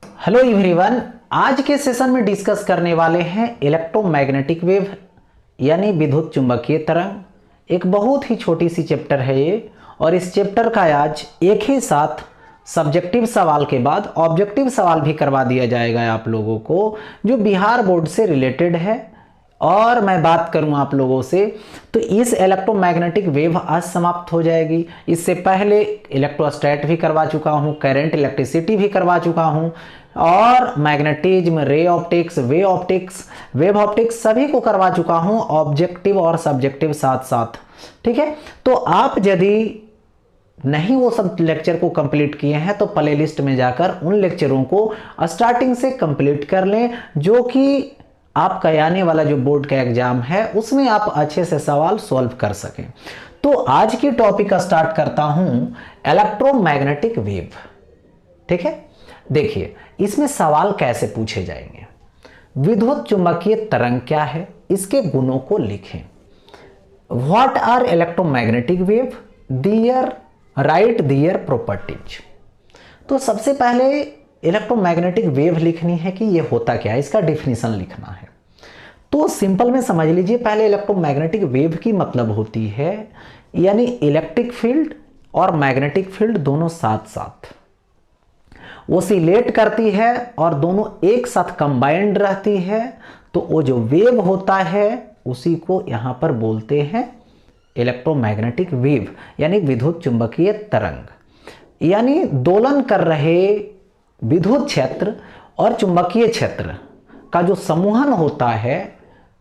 Hello everyone. आज के session में डिस्कस करने वाले हैं इलेक्ट्रोमैग्नेटिक वेव यानी विद्युत चुंबकीय तरंग। एक बहुत ही छोटी सी चैप्टर है ये, और इस चैप्टर का आज एक ही साथ सब्जेक्टिव सवाल के बाद ऑब्जेक्टिव सवाल भी करवा दिया जाएगा आप लोगों को, जो बिहार बोर्ड से रिलेटेड है। और मैं बात करूं आप लोगों से तो इस इलेक्ट्रोमैग्नेटिक वेव आज समाप्त हो जाएगी। इससे पहले इलेक्ट्रोस्टैट भी करवा चुका हूं, करंट इलेक्ट्रिसिटी भी करवा चुका हूं, और magnetism, ray optics, wave optics सभी को करवा चुका हूं, ऑब्जेक्टिव और सब्जेक्टिव साथ साथ। ठीक है, तो आप यदि नहीं वो सब लेक्चर को कंप्लीट किए हैं तो प्ले लिस्ट में जाकर उन लेक्चरों को स्टार्टिंग से कंप्लीट कर लें, जो कि आपका आने वाला जो बोर्ड का एग्जाम है उसमें आप अच्छे से सवाल सॉल्व कर सकें। तो आज की टॉपिक स्टार्ट करता हूं इलेक्ट्रोमैग्नेटिक वेव। ठीक है, देखिए इसमें सवाल कैसे पूछे जाएंगे। विद्युत चुंबकीय तरंग क्या है, इसके गुणों को लिखें। What are electromagnetic wave, their write their properties. तो सबसे पहले इलेक्ट्रोमैग्नेटिक वेव लिखनी है कि ये होता क्या है, इसका डिफिनीशन लिखना है। तो सिंपल में समझ लीजिए, पहले इलेक्ट्रोमैग्नेटिक वेव की मतलब होती है यानी इलेक्ट्रिक फील्ड और मैग्नेटिक फील्ड दोनों साथ साथ ओसिलेट करती है और दोनों एक साथ कंबाइंड रहती है, तो वो जो वेव होता है उसी को यहां पर बोलते हैं इलेक्ट्रोमैग्नेटिक वेव यानी विद्युत चुंबकीय तरंग। यानी दोलन कर रहे विद्युत क्षेत्र और चुंबकीय क्षेत्र का जो समूहन होता है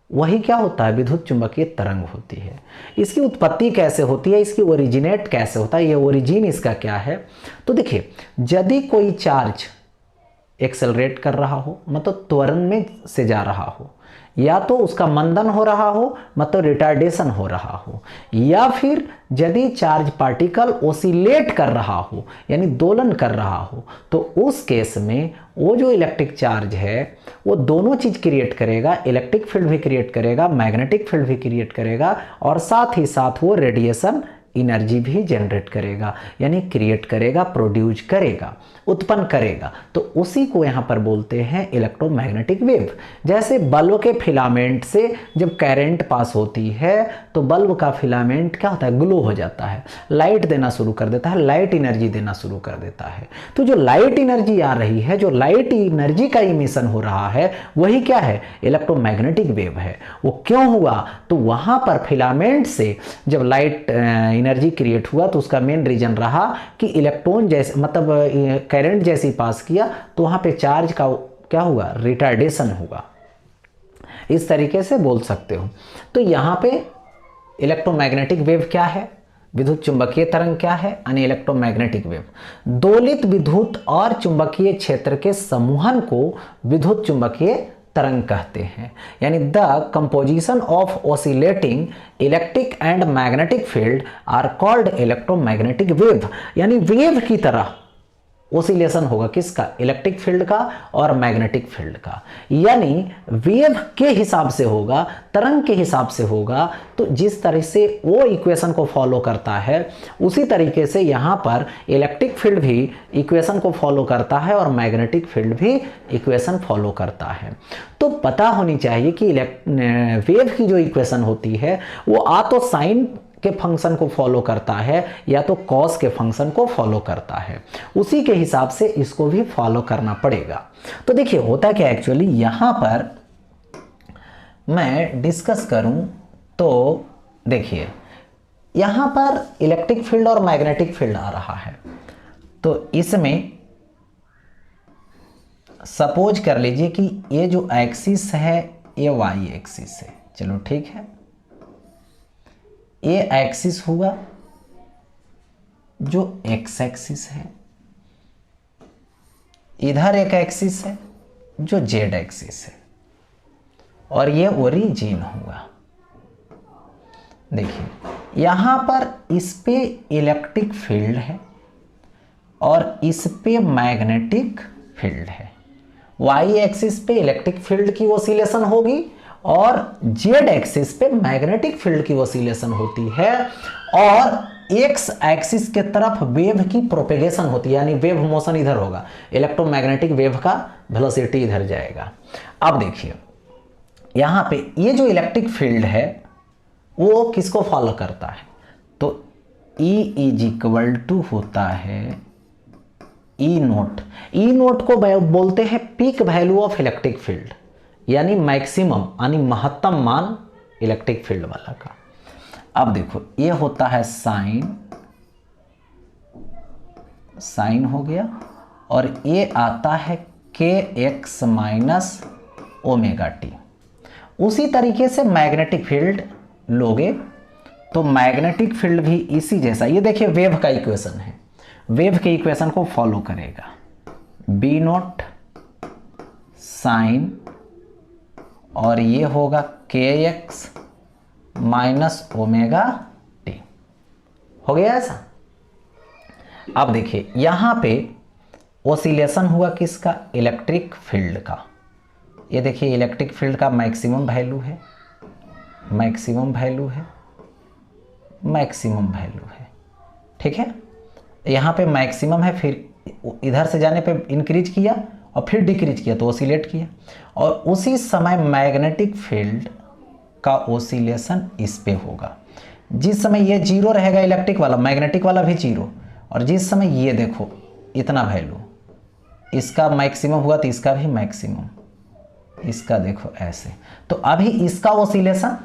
वही क्या होता है, विद्युत चुंबकीय तरंग होती है। इसकी उत्पत्ति कैसे होती है, इसकी ओरिजिनेट कैसे होता है, ये ओरिजिन इसका क्या है। तो देखिए, यदि कोई चार्ज एक्सेलरेट कर रहा हो मतलब त्वरण में से जा रहा हो, या तो उसका मंदन हो रहा हो मतलब रिटार्डेशन हो रहा हो, या फिर यदि चार्ज पार्टिकल ओसिलेट कर रहा हो यानी दोलन कर रहा हो, तो उस केस में वो जो इलेक्ट्रिक चार्ज है वो दोनों चीज क्रिएट करेगा, इलेक्ट्रिक फील्ड भी क्रिएट करेगा, मैग्नेटिक फील्ड भी क्रिएट करेगा, और साथ ही साथ वो रेडिएशन एनर्जी भी जनरेट करेगा यानी क्रिएट करेगा, प्रोड्यूस करेगा, उत्पन्न करेगा। तो उसी को यहाँ पर बोलते हैं इलेक्ट्रोमैग्नेटिक वेव। जैसे बल्ब के फिलामेंट से जब करंट पास होती है तो बल्ब का फिलामेंट क्या होता है, ग्लो हो जाता है, लाइट देना शुरू कर देता है, लाइट एनर्जी देना शुरू कर देता है। तो जो लाइट एनर्जी आ रही है, जो लाइट एनर्जी का इमिशन हो रहा है, वही क्या है, इलेक्ट्रोमैग्नेटिक वेव है। वो क्यों हुआ, तो वहां पर फिलामेंट से जब लाइट एनर्जी क्रिएट हुआ तो उसका मेन रीजन रहा कि इलेक्ट्रॉन जैसे मतलब करंट जैसी पास किया तो वहां पे चार्ज का क्या हुआ, रिटार्डेशन हुआ। इस तरीके से बोल सकते हो। तो यहां पे इलेक्ट्रोमैग्नेटिक वेव क्या है, विद्युत चुंबकीय तरंग क्या है, यानी इलेक्ट्रोमैग्नेटिक वेव दोलित विद्युत और चुंबकीय क्षेत्र के समूहन को विद्युत चुंबकीय तरंग कहते हैं। यानी the composition of oscillating electric and magnetic field are called electromagnetic wave. यानी वेव की तरह ओसिलेशन होगा, किसका, इलेक्ट्रिक फील्ड का और मैग्नेटिक फील्ड का। यानी वेव के हिसाब से होगा, तरंग के हिसाब से होगा। तो जिस तरह से वो इक्वेशन को फॉलो करता है उसी तरीके से यहाँ पर इलेक्ट्रिक फील्ड भी इक्वेशन को फॉलो करता है और मैग्नेटिक फील्ड भी इक्वेशन फॉलो करता है। तो पता होनी चाहिए कि वेव की जो इक्वेशन होती है वो आ तो साइन के फंक्शन को फॉलो करता है या तो कॉस के फंक्शन को फॉलो करता है, उसी के हिसाब से इसको भी फॉलो करना पड़ेगा। तो देखिए होता क्या एक्चुअली, यहां पर मैं डिस्कस करूं तो देखिए यहां पर इलेक्ट्रिक फील्ड और मैग्नेटिक फील्ड आ रहा है। तो इसमें सपोज कर लीजिए कि ये जो एक्सिस है ये वाई एक्सिस है, चलो ठीक है, ये एक्सिस हुआ जो एक्स एक्सिस है, इधर एक एक्सिस है जो जेड एक्सिस है, और ये ओरिजिन हुआ। देखिए यहां पर इस पे इलेक्ट्रिक फील्ड है और इस पे मैग्नेटिक फील्ड है। वाई एक्सिस पे इलेक्ट्रिक फील्ड की ओसिलेशन होगी और जेड एक्सिस पे मैग्नेटिक फील्ड की ओसिलेशन होती है, और एक्स एक्सिस के तरफ वेव की प्रोपेगेशन होती है, यानी वेव मोशन इधर होगा, इलेक्ट्रोमैग्नेटिक वेव का वेलोसिटी इधर जाएगा। अब देखिए यहाँ पे ये जो इलेक्ट्रिक फील्ड है वो किसको फॉलो करता है, तो E इज इक्वल टू होता है ई नोट। ई नोट को बोलते हैं peak value of electric field, यानी मैक्सिमम यानी महत्तम मान इलेक्ट्रिक फील्ड वाला का। अब देखो ये होता है साइन हो गया, और ये आता है के एक्स माइनस ओमेगा टी। उसी तरीके से मैग्नेटिक फील्ड लोगे तो मैग्नेटिक फील्ड भी इसी जैसा, ये देखिए वेव का इक्वेशन है, वेव के इक्वेशन को फॉलो करेगा, बी नोट साइन और ये होगा के एक्स माइनस ओमेगा टी। हो गया ऐसा। अब देखिए यहां पे ओसिलेशन हुआ किसका, इलेक्ट्रिक फील्ड का। ये देखिए इलेक्ट्रिक फील्ड का मैक्सिमम वैल्यू है, मैक्सिमम वैल्यू है, मैक्सिमम वैल्यू है, ठीक है। यहाँ पे मैक्सिमम है, फिर इधर से जाने पे इंक्रीज किया और फिर डिक्रीज किया तो ओसिलेट किया, और उसी समय मैग्नेटिक फील्ड का ओसिलेशन इस पे होगा। जिस समय ये जीरो रहेगा इलेक्ट्रिक वाला, मैग्नेटिक वाला भी जीरो, और जिस समय ये देखो इतना वैल्यू, इसका मैक्सिमम हुआ तो इसका भी मैक्सिमम, इसका देखो ऐसे, तो अभी इसका ओसिलेशन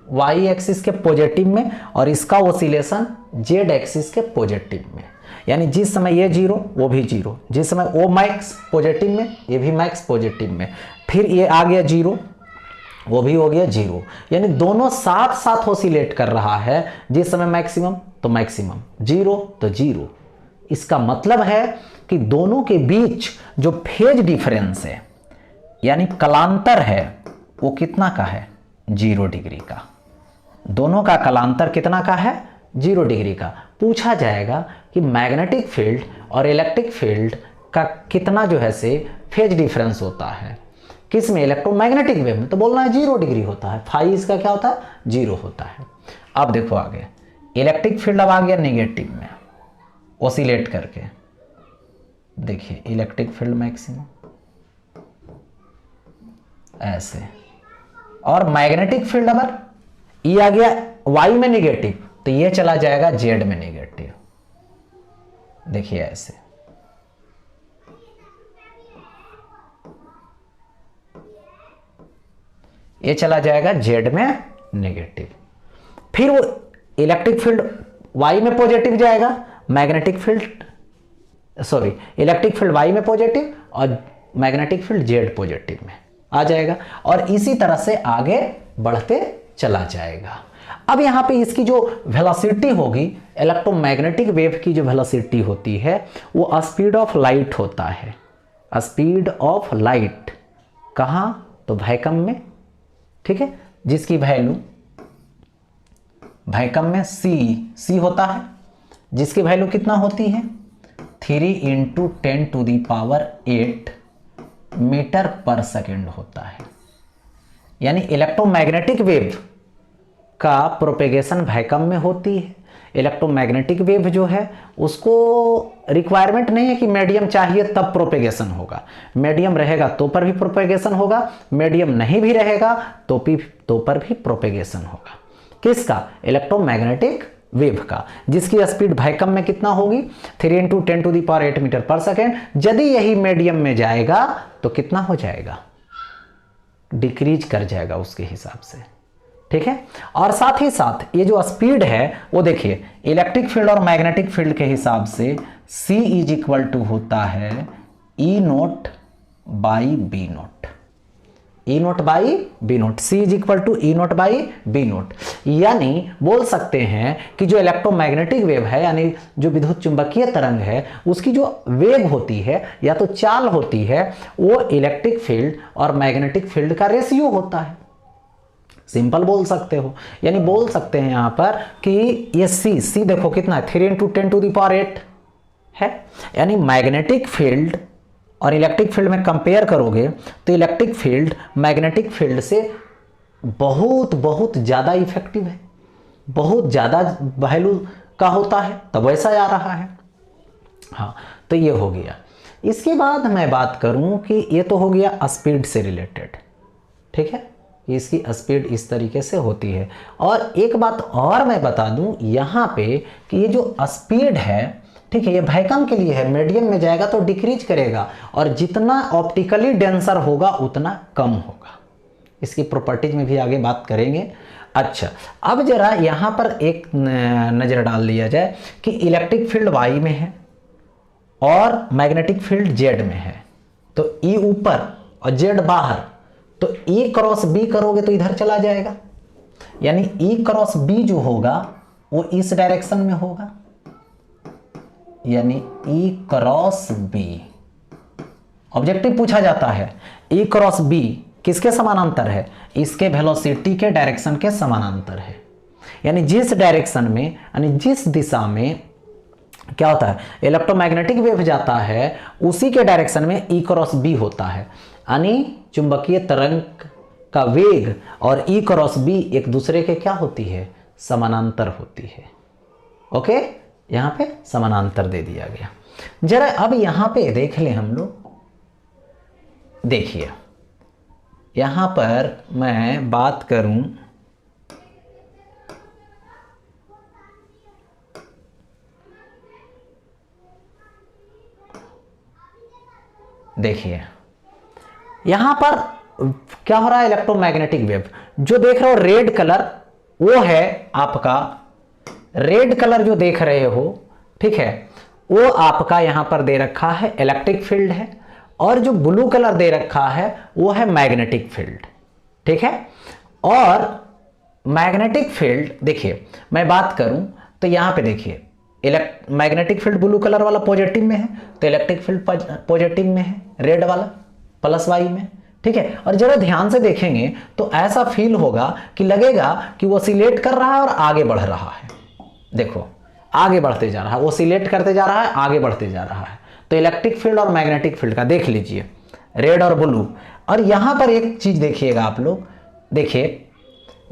वाई एक्सिस के पॉजिटिव में और इसका ओसिलेशन जेड एक्सिस के पॉजिटिव में, यानी जिस समय ये जीरो वो भी जीरो, जिस समय वो मैक्स पॉजिटिव में ये भी मैक्स पॉजिटिव में, फिर ये आ गया जीरो वो भी हो गया जीरो, यानी दोनों साथ साथ ओसिलेट कर रहा है। जिस समय मैक्सिमम तो मैक्सिमम, जीरो तो जीरो। इसका मतलब है कि दोनों के बीच जो फेज डिफरेंस है यानी कलांतर है वो कितना का है, 0 डिग्री का। दोनों का कलांतर कितना का है, 0 डिग्री का। पूछा जाएगा कि मैग्नेटिक फील्ड और इलेक्ट्रिक फील्ड का कितना जो है से फेज डिफरेंस होता है, किस में, इलेक्ट्रोमैग्नेटिक वेव में, तो बोलना है 0 डिग्री होता है, फाई इसका क्या होता है, 0 होता है। अब देखो आगे इलेक्ट्रिक फील्ड अब आ गया नेगेटिव में ओसिलेट करके, देखिए इलेक्ट्रिक फील्ड मैक्सिमम ऐसे, और मैग्नेटिक फील्ड अगर ये आ गया वाई में नेगेटिव तो ये चला जाएगा जेड में नेगेटिव, देखिए ऐसे। ये चला जाएगा जेड में नेगेटिव, फिर वो इलेक्ट्रिक फील्ड वाई में पॉजिटिव जाएगा, magnetic field sorry electric field Y में पॉजिटिव और मैग्नेटिक फील्ड जेड पॉजिटिव में आ जाएगा, और इसी तरह से आगे बढ़ते चला जाएगा। अब यहाँ पे इसकी जो वेलोसिटी होगी, इलेक्ट्रोमैग्नेटिक वेव की जो वेलोसिटी होती है वो स्पीड ऑफ लाइट होता है, स्पीड ऑफ लाइट कहाँ, तो वैक्यूम में, ठीक है, जिसकी वैल्यू वैक्यूम में सी होता है, जिसकी वैल्यू कितना होती है 3 × 10⁸ मीटर पर सेकेंड होता है। यानी इलेक्ट्रोमैग्नेटिक वेव का प्रोपेगेशन वैक्यूम में होती है। इलेक्ट्रोमैग्नेटिक वेव जो है उसको रिक्वायरमेंट नहीं है कि मीडियम चाहिए तब प्रोपेगेशन होगा, मीडियम रहेगा तो पर भी प्रोपेगेशन होगा, मीडियम नहीं भी रहेगा तो पर भी प्रोपेगेशन होगा। किसका, इलेक्ट्रोमैग्नेटिक वेव का, जिसकी स्पीड वैक्यूम में कितना होगी 3 × 10⁸ मीटर पर सेकेंड। यदि यही मीडियम में जाएगा तो कितना हो जाएगा, डिक्रीज कर जाएगा उसके हिसाब से, ठीक है। और साथ ही साथ ये जो स्पीड है वो देखिए इलेक्ट्रिक फील्ड और मैग्नेटिक फील्ड के हिसाब से C इज इक्वल टू होता है E naught by B naught, E naught by B naught, C is equal to E naught by B naught. यानी बोल सकते हैं कि जो इलेक्ट्रोमैग्नेटिक वेव है यानी जो विद्युत चुंबकीय तरंग है उसकी जो वेग होती है या तो चाल होती है वो इलेक्ट्रिक फील्ड और मैग्नेटिक फील्ड का रेशियो होता है। सिंपल बोल सकते हो, यानी बोल सकते हैं यहां पर कि ये C देखो कितना है 3 × 10⁸ है, यानी मैग्नेटिक फील्ड और इलेक्ट्रिक फील्ड में कंपेयर करोगे तो इलेक्ट्रिक फील्ड मैग्नेटिक फील्ड से बहुत बहुत ज़्यादा इफेक्टिव है, बहुत ज़्यादा वैल्यू का होता है तब वैसा आ रहा है। हाँ, तो ये हो गया। इसके बाद मैं बात करूं कि ये तो हो गया स्पीड से रिलेटेड, ठीक है, इसकी स्पीड इस तरीके से होती है। और एक बात और मैं बता दूं यहाँ पे कि ये जो स्पीड है, ठीक है, ये वैक्यूम के लिए है, मीडियम में जाएगा तो डिक्रीज करेगा और जितना ऑप्टिकली डेंसर होगा उतना कम होगा। इसकी प्रॉपर्टीज में भी आगे बात करेंगे। अच्छा, अब जरा यहाँ पर एक नज़र डाल लिया जाए कि इलेक्ट्रिक फील्ड वाई में है और मैग्नेटिक फील्ड जेड में है, तो ई ऊपर और जेड बाहर, तो ई क्रॉस बी करोगे तो इधर चला जाएगा, यानी ई क्रॉस बी जो होगा वो इस डायरेक्शन में होगा, यानी ई क्रॉस बी। ऑब्जेक्टिव पूछा जाता है ई क्रॉस बी किसके समानांतर है, इसके वेलोसिटी के डायरेक्शन के समानांतर है। यानी जिस डायरेक्शन में, यानी जिस दिशा में क्या होता है इलेक्ट्रोमैग्नेटिक वेव जाता है उसी के डायरेक्शन में ई क्रॉस बी होता है। यानी चुंबकीय तरंग का वेग और ई क्रॉस बी एक दूसरे के क्या होती है, समानांतर होती है। ओके, यहां पे समानांतर दे दिया गया। जरा अब यहां पे देख लें हम लोग, देखिए यहां पर मैं बात करूं, देखिए यहां पर क्या हो रहा है, इलेक्ट्रोमैग्नेटिक वेव जो देख रहे हो रेड कलर, वो है आपका रेड कलर जो देख रहे हो, ठीक है, वो आपका यहां पर दे रखा है इलेक्ट्रिक फील्ड है, और जो ब्लू कलर दे रखा है वो है मैग्नेटिक फील्ड, ठीक है। और मैग्नेटिक फील्ड देखिए मैं बात करूं तो यहां पे देखिए मैग्नेटिक फील्ड ब्लू कलर वाला पॉजिटिव में है, तो इलेक्ट्रिक फील्ड पॉजिटिव में है, रेड वाला प्लस वाई में, ठीक है। और जरा ध्यान से देखेंगे तो ऐसा फील होगा कि लगेगा कि वो ऑसिलेट कर रहा है और आगे बढ़ रहा है। देखो आगे बढ़ते जा रहा है, ऑसिलेट करते जा रहा है, आगे बढ़ते जा रहा है। तो इलेक्ट्रिक फील्ड और मैग्नेटिक फील्ड का देख लीजिए, रेड और ब्लू। और यहां पर एक चीज देखिएगा आप लोग, देखिए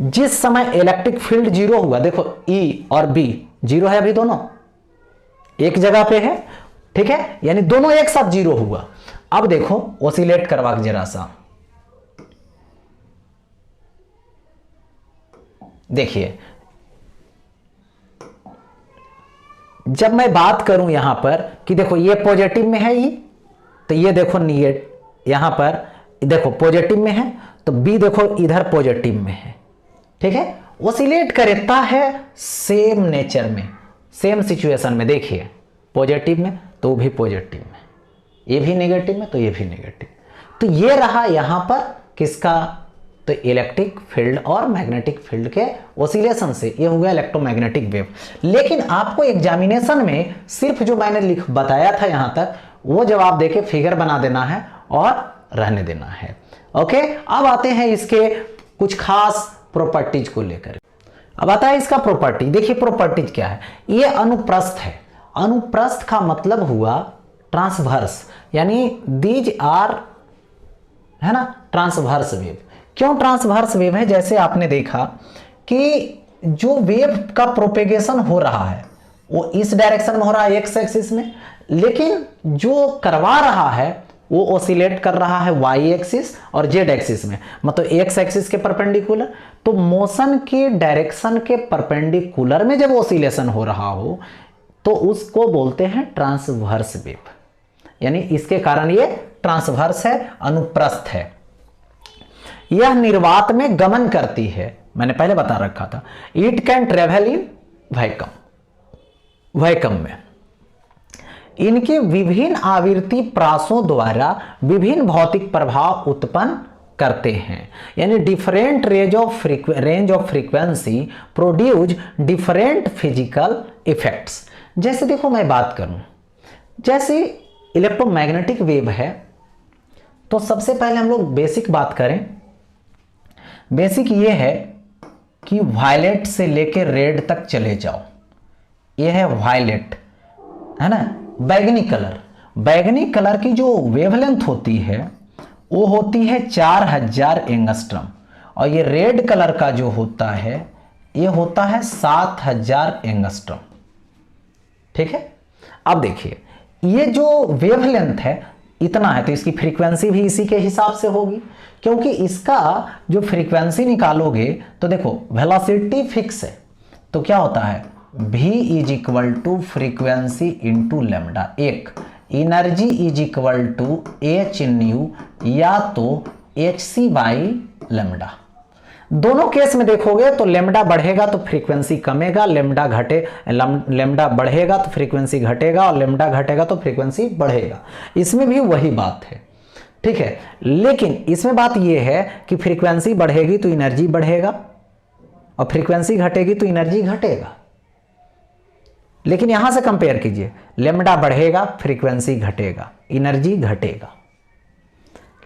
जिस समय इलेक्ट्रिक फील्ड जीरो हुआ, देखो ई और बी जीरो है, अभी दोनों एक जगह पे है, ठीक है, यानी दोनों एक साथ जीरो हुआ। अब देखो ऑसिलेट करवा के जरा सा देखिए, जब मैं बात करूं यहां पर कि देखो ये पॉजिटिव में है ई, तो ये देखो यहां पर देखो पॉजिटिव में है, तो बी देखो इधर पॉजिटिव में है, ठीक है। ऑसिलेट करता है सेम नेचर में, सेम सिचुएशन में। देखिए पॉजिटिव में तो भी पॉजिटिव में, ये भी नेगेटिव में तो ये भी नेगेटिव। तो ये रहा यहां पर किसका, तो इलेक्ट्रिक फील्ड और मैग्नेटिक फील्ड के ऑसिलेशन से ये हो गया इलेक्ट्रोमैग्नेटिक वेव। लेकिन आपको एग्जामिनेशन में सिर्फ जो मैंने बताया था यहां तक, वो जवाब देके फिगर बना देना है और रहने देना है। ओके, अब आते हैं इसके कुछ खास प्रॉपर्टीज को लेकर। अब आता है इसका प्रॉपर्टी। देखिए प्रॉपर्टीज क्या है, ये अनुप्रस्थ है। अनुप्रस्थ का मतलब हुआ ट्रांसवर्स, यानी दीज आर, है ना, ट्रांसवर्स वेव। क्यों ट्रांसवर्स वेव है, जैसे आपने देखा कि जो वेव का प्रोपेगेशन हो रहा है वो इस डायरेक्शन में हो रहा है एक्स एक्सिस में, लेकिन जो करवा रहा है वो ऑसिलेट कर रहा है वाई एक्सिस और जेड एक्सिस में, मतलब एक्स एक्सिस के परपेंडिकुलर। तो मोशन के डायरेक्शन के परपेंडिकुलर में जब ऑसिलेशन हो रहा हो तो उसको बोलते हैं ट्रांसवर्स वेव, यानी इसके कारण ये ट्रांसवर्स है, अनुप्रस्थ है। यह निर्वात में गमन करती है, मैंने पहले बता रखा था। It can travel in vacuum में। इनके विभिन्न आवृत्ति प्रासों द्वारा विभिन्न भौतिक प्रभाव उत्पन्न करते हैं, यानी different range of frequency produce different physical effects. जैसे देखो मैं बात करूं, जैसे इलेक्ट्रोमैग्नेटिक वेव है, तो सबसे पहले हम लोग बेसिक बात करें। बेसिक ये है कि वायलेट से लेकर रेड तक चले जाओ, ये है वायलेट, है ना, बैगनी कलर। बैगनी कलर की जो वेवलेंथ होती है वो होती है 4000 एंगस्ट्रम, और ये रेड कलर का जो होता है ये होता है 7000 एंगस्ट्रम, ठीक है। अब देखिए ये जो वेवलेंथ है इतना है, तो इसकी फ्रीक्वेंसी भी इसी के हिसाब से होगी, क्योंकि इसका जो फ्रीक्वेंसी निकालोगे तो देखो वेलोसिटी फिक्स है, तो क्या होता है v is equal to frequency into lambda. एक energy is equal to h nu या तो एच सी बाई लेमडा। दोनों केस में देखोगे तो लेमडा बढ़ेगा तो फ्रीक्वेंसी कमेगा, लेमडा बढ़ेगा तो फ्रीक्वेंसी घटेगा, और लेमडा घटेगा तो फ्रीक्वेंसी बढ़ेगा। इसमें भी वही बात है, ठीक है। लेकिन इसमें बात यह है कि फ्रीक्वेंसी बढ़ेगी तो एनर्जी बढ़ेगा और फ्रीक्वेंसी घटेगी तो एनर्जी घटेगा। लेकिन यहां से कंपेयर कीजिए, लेमडा बढ़ेगा फ्रीक्वेंसी घटेगा, एनर्जी घटेगा।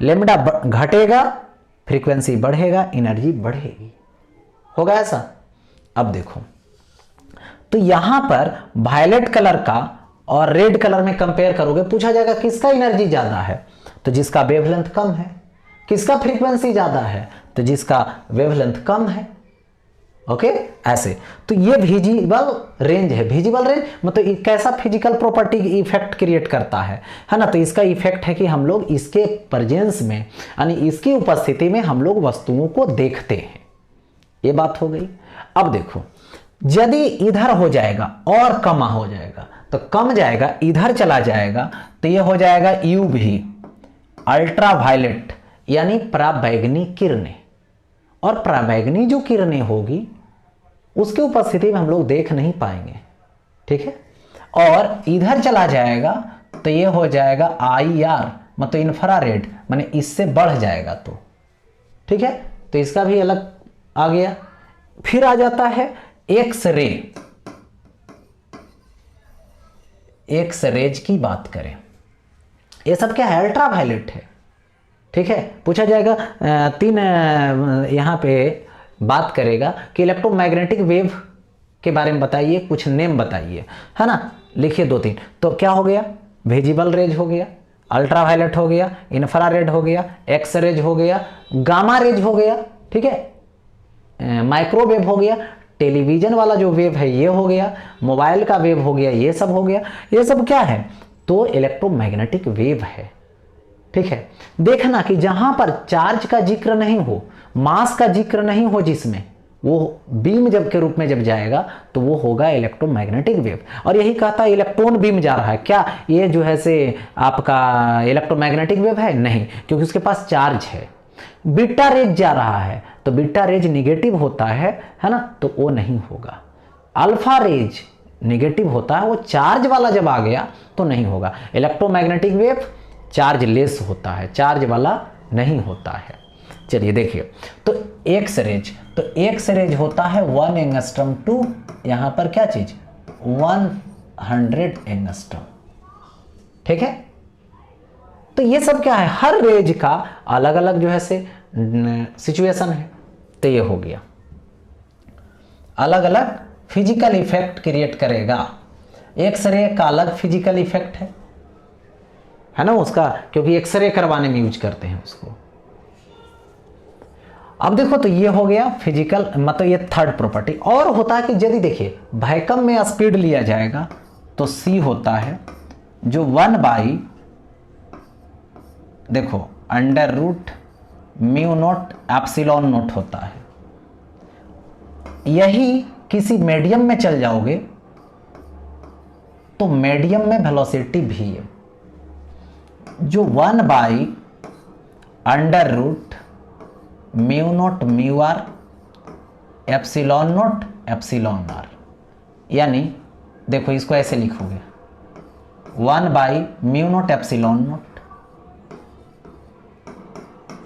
लेमडा घटेगा फ्रीक्वेंसी बढ़ेगा, एनर्जी बढ़ेगी। होगा ऐसा? अब देखो तो यहां पर वायलेट कलर का और रेड कलर में कंपेयर करोगे, पूछा जाएगा किसका एनर्जी ज्यादा है, तो जिसका वेवलेंथ कम है। किसका फ्रीक्वेंसी ज्यादा है, तो जिसका वेवलेंथ कम है। ओके ऐसे। तो ये विजिबल रेंज है। विजिबल रेंज मतलब एक कैसा फिजिकल प्रॉपर्टी इफेक्ट क्रिएट करता है ना। तो इसका इफेक्ट है कि हम लोग इसके प्रेजेंस में यानी इसकी उपस्थिति में हम लोग वस्तुओं को देखते हैं। ये बात हो गई। अब देखो यदि इधर हो जाएगा और कम हो जाएगा, तो कम जाएगा इधर चला जाएगा, तो ये हो जाएगा यूवी अल्ट्रावायलेट यानी पराबैंगनी किरणें। और पराबैंगनी जो किरणें होगी उसकी उपस्थिति में हम लोग देख नहीं पाएंगे, ठीक है। और इधर चला जाएगा तो ये हो जाएगा IR मतलब इंफ्रारेड, माने इससे बढ़ जाएगा तो, ठीक है। तो इसका भी अलग आ गया। फिर आ जाता है एक्स-रे। एक्स-रेज की बात करें, ये सब क्या है, अल्ट्रावायलेट है, ठीक है। पूछा जाएगा तीन यहाँ पे बात करेगा कि इलेक्ट्रोमैग्नेटिक वेव के बारे में बताइए, कुछ नेम बताइए, है ना। लिखिए 2-3। तो क्या हो गया, विजिबल रेज हो गया, अल्ट्रावायलेट हो गया, इंफ्रारेड हो गया, एक्स रेज हो गया, गामा रेज हो गया, ठीक है, माइक्रोवेव हो गया, टेलीविजन वाला जो वेव है ये हो गया, मोबाइल का वेव हो गया, ये सब हो गया। ये सब क्या है, तो इलेक्ट्रोमैग्नेटिक वेव है, ठीक है। देखना कि जहां पर चार्ज का जिक्र नहीं हो, मास का जिक्र नहीं हो, जिसमें वो बीम जब के रूप में जब जाएगा तो वो होगा इलेक्ट्रोमैग्नेटिक वेव। और यही कहता है इलेक्ट्रॉन बीम जा रहा है, क्या ये जो है से आपका इलेक्ट्रोमैग्नेटिक वेव है? नहीं, क्योंकि उसके पास चार्ज है। बीटा रेज जा रहा है तो बीटा रेज निगेटिव होता है ना, तो वो नहीं होगा। अल्फा रेज निगेटिव होता है, वो चार्ज वाला जब आ गया तो नहीं होगा। इलेक्ट्रोमैग्नेटिक वेव चार्ज लेस होता है, चार्ज वाला नहीं होता है। चलिए देखिए, तो एक्स रेज, तो एक्स रेज होता है 1 एंगस्ट्रॉम टू यहां पर क्या चीज 100 एंगस्ट्रॉम, ठीक है। तो ये सब क्या है, हर रेज का अलग अलग जो है से सिचुएशन है। तो ये हो गया, अलग अलग फिजिकल इफेक्ट क्रिएट करेगा। एक्सरे का अलग फिजिकल इफेक्ट है ना उसका, क्योंकि एक्सरे करवाने में यूज करते हैं उसको। अब देखो तो ये हो गया फिजिकल, मतलब ये थर्ड प्रॉपर्टी। और होता है कि यदि देखिए वैक्यूम में स्पीड लिया जाएगा तो c होता है जो 1/, देखो √μ0ε0 होता है। यही किसी मीडियम में चल जाओगे तो मीडियम में वेलोसिटी भी है जो 1/√μ0 μr ε0 यानी देखो इसको ऐसे लिखोगे 1/μ0 ε0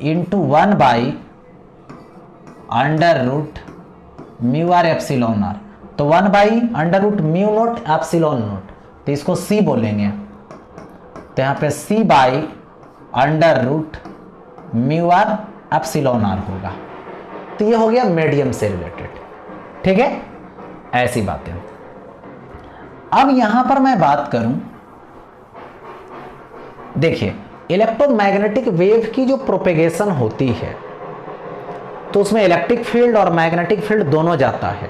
इंटू 1/√μr ε0। तो 1/√μ0 ε0, तो इसको c बोलेंगे। तो यहाँ पे c/√μr ε0 होगा। तो ये हो गया मीडियम से रिलेटेड, ठीक है। ऐसी बातें। अब यहां पर मैं बात करूं, देखिए इलेक्ट्रोमैग्नेटिक वेव की जो प्रोपेगेशन होती है तो उसमें इलेक्ट्रिक फील्ड और मैग्नेटिक फील्ड दोनों जाता है।